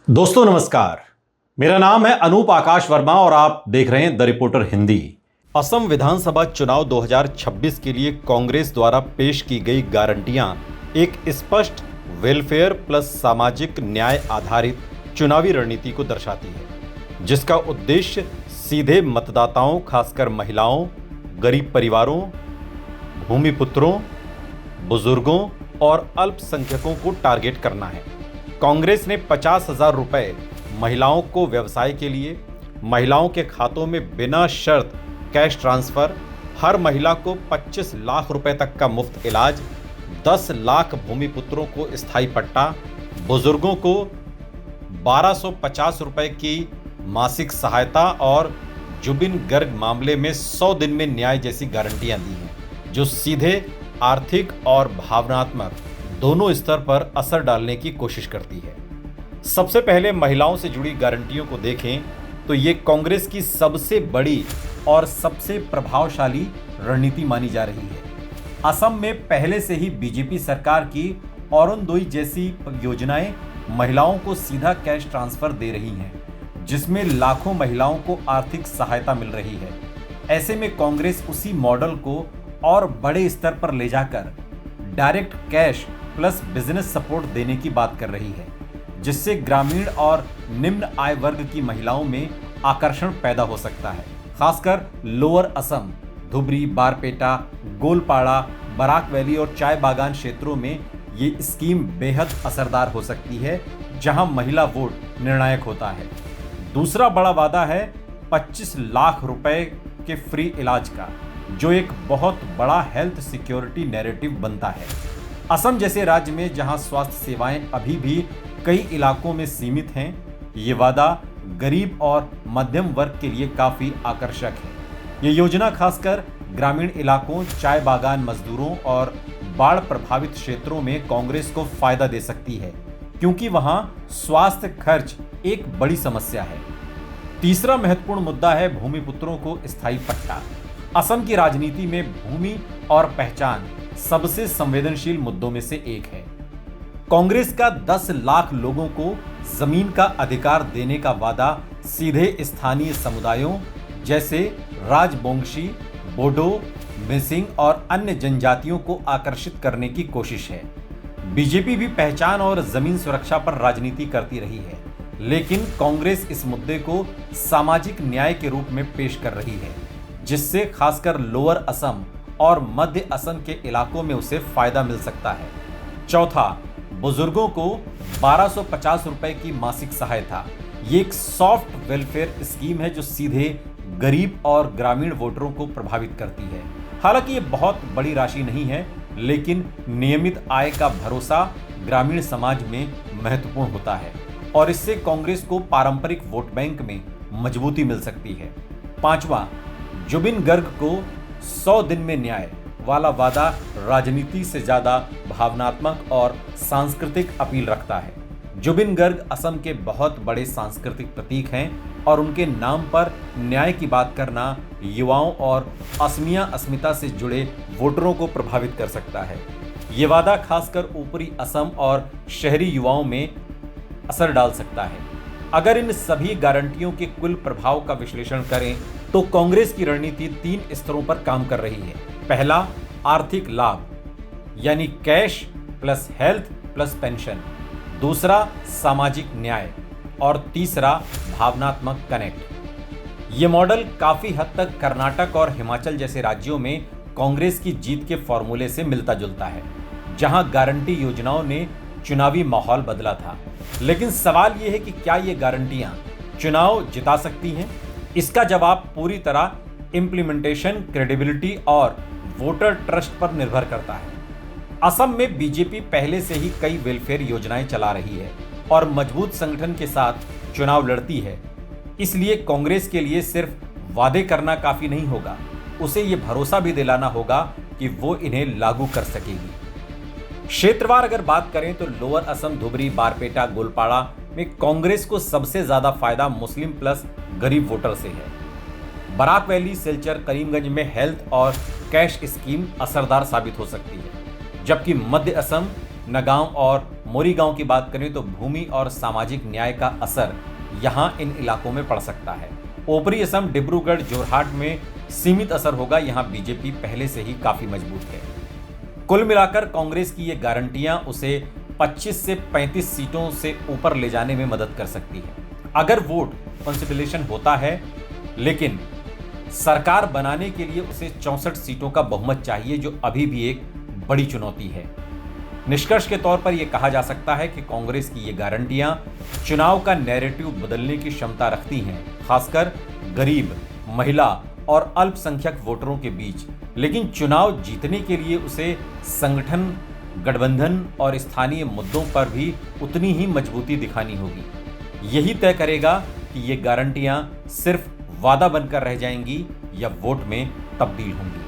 दोस्तों नमस्कार। मेरा नाम है अनूप आकाश वर्मा और आप देख रहे हैं द रिपोर्टर हिंदी। असम विधानसभा चुनाव 2026 के लिए कांग्रेस द्वारा पेश की गई गारंटियां एक स्पष्ट वेलफेयर प्लस सामाजिक न्याय आधारित चुनावी रणनीति को दर्शाती है, जिसका उद्देश्य सीधे मतदाताओं, खासकर महिलाओं, गरीब परिवारों, भूमिपुत्रों, बुजुर्गों और अल्पसंख्यकों को टारगेट करना है। कांग्रेस ने 50,000 रुपए महिलाओं को व्यवसाय के लिए, महिलाओं के खातों में बिना शर्त कैश ट्रांसफर, हर महिला को 25 लाख रुपए तक का मुफ्त इलाज, 10 लाख भूमिपुत्रों को स्थायी पट्टा, बुजुर्गों को 1250 रुपए की मासिक सहायता और जुबिन गर्ग मामले में 100 दिन में न्याय जैसी गारंटियां दी हैं, जो सीधे आर्थिक और भावनात्मक दोनों स्तर पर असर डालने की कोशिश करती है। सबसे पहले महिलाओं से जुड़ी गारंटियों को देखें तो ये कांग्रेस की सबसे बड़ी और सबसे प्रभावशाली रणनीति मानी जा रही है। असम में पहले से ही बीजेपी सरकार की अरुणोदय जैसी योजनाएं महिलाओं को सीधा कैश ट्रांसफर दे रही हैं, जिसमें लाखों महिलाओं को आर्थिक सहायता मिल रही है। ऐसे में कांग्रेस उसी मॉडल को और बड़े स्तर पर ले जाकर direct cash plus business support देने की बात कर रही है, जिससे ग्रामीण और निम्न आय वर्ग की महिलाओं में आकर्षण पैदा हो सकता है। खासकर लोअर असम, धुबरी, बारपेटा, गोलपाड़ा, बराक वैली और चाय बागान क्षेत्रों में ये स्कीम बेहद असरदार हो सकती है, जहां महिला वोट निर्णायक होता है। दूसरा बड़ा वादा है 25 लाख रुपए के फ्री इलाज का, जो एक बहुत बड़ा हेल्थ सिक्योरिटी नैरेटिव बनता है। असम जैसे राज्य में जहां स्वास्थ्य सेवाएं अभी भी कई इलाकों में सीमित हैं, ये वादा गरीब और मध्यम वर्ग के लिए काफी आकर्षक है। ये योजना खासकर ग्रामीण इलाकों, चाय बागान मजदूरों और बाढ़ प्रभावित क्षेत्रों में कांग्रेस को फायदा दे सकती है, क्योंकि वहां स्वास्थ्य खर्च एक बड़ी समस्या है। तीसरा महत्वपूर्ण मुद्दा है भूमिपुत्रों को स्थायी पट्टा। असम की राजनीति में भूमि और पहचान सबसे संवेदनशील मुद्दों में से एक है। कांग्रेस का 10 लाख लोगों को जमीन का अधिकार देने का वादा सीधे स्थानीय समुदायों जैसे राजबोंगशी, बोडो, मिसिंग और अन्य जनजातियों को आकर्षित करने की कोशिश है। बीजेपी भी पहचान और जमीन सुरक्षा पर राजनीति करती रही है, लेकिन कांग्रेस इस मुद्दे को सामाजिक न्याय के रूप में पेश कर रही है, जिससे खासकर लोअर असम और मध्य असम के इलाकों में उसे फायदा मिल सकता है। चौथा, बुजुर्गों को 1250 रुपए की मासिक सहायता। ये एक सॉफ्ट वेलफेयर स्कीम है जो सीधे गरीब और ग्रामीण वोटरों को प्रभावित करती है। हालांकि ये बहुत बड़ी राशि नहीं है, लेकिन नियमित आय का भरोसा ग्रामीण समाज में महत्वपूर्ण होता है और इससे कांग्रेस को पारंपरिक वोट बैंक में मजबूती मिल सकती है। पांचवा, जुबिन गर्ग को 100 दिन में न्याय वाला वादा राजनीति से ज्यादा भावनात्मक और सांस्कृतिक अपील रखता है। जुबिन गर्ग असम के बहुत बड़े सांस्कृतिक प्रतीक हैं और उनके नाम पर न्याय की बात करना युवाओं और अस्मिता से जुड़े वोटरों को प्रभावित कर सकता है। ये वादा खासकर ऊपरी असम और शहरी युवाओं में असर डाल सकता है। अगर इन सभी गारंटियों के कुल प्रभाव का विश्लेषण करें तो कांग्रेस की रणनीति 3 स्तरों पर काम कर रही है। पहला, आर्थिक लाभ यानी cash plus health plus pension. दूसरा, सामाजिक न्याय और तीसरा, भावनात्मक कनेक्ट। ये मॉडल काफी हद तक कर्नाटक और हिमाचल जैसे राज्यों में कांग्रेस की जीत के फॉर्मूले से मिलता जुलता है, जहां गारंटी योजनाओं ने चुनावी माहौल बदला था। लेकिन सवाल यह है कि क्या ये गारंटियां चुनाव जिता सकती हैं? इसका जवाब पूरी तरह इंप्लीमेंटेशन, क्रेडिबिलिटी और वोटर ट्रस्ट पर निर्भर करता है। असम में बीजेपी पहले से ही कई वेलफेयर योजनाएं चला रही है और मजबूत संगठन के साथ चुनाव लड़ती है। इसलिए कांग्रेस के लिए सिर्फ वादे करना काफी नहीं होगा, उसे ये भरोसा भी दिलाना होगा कि वो इन्हें लागू कर सकेगी। क्षेत्रवार अगर बात करें तो लोअर असम, धुबरी, बारपेटा, गोलपाड़ा में कांग्रेस को सबसे ज्यादा फायदा मुस्लिम प्लस गरीब वोटर से है। बराक वैली, सिलचर, करीमगंज में हेल्थ और कैश स्कीम असरदार साबित हो सकती है, जबकि मध्य असम, नगांव और मोरीगांव की बात करें तो भूमि और सामाजिक न्याय का असर यहां इन इलाकों में पड़ सकता है। ऊपरी असम, डिब्रूगढ़, जोरहाट में सीमित असर होगा। यहां बीजेपी पहले से ही काफी मजबूत है। कुल मिलाकर कांग्रेस की ये गारंटियां उसे 25 से 35 सीटों से ऊपर ले जाने में मदद कर सकती है अगर वोट कंसोलिडेशन होता है, लेकिन सरकार बनाने के लिए उसे 64 सीटों का बहुमत चाहिए, जो अभी भी एक बड़ी चुनौती है। निष्कर्ष के तौर पर यह कहा जा सकता है कि कांग्रेस की ये गारंटियां चुनाव का नैरेटिव बदलने की क्षमता रखती हैं, खासकर गरीब, महिला और अल्पसंख्यक वोटरों के बीच। लेकिन चुनाव जीतने के लिए उसे संगठन, गठबंधन और स्थानीय मुद्दों पर भी उतनी ही मजबूती दिखानी होगी। यही तय करेगा कि ये गारंटियां सिर्फ वादा बनकर रह जाएंगी या वोट में तब्दील होंगी।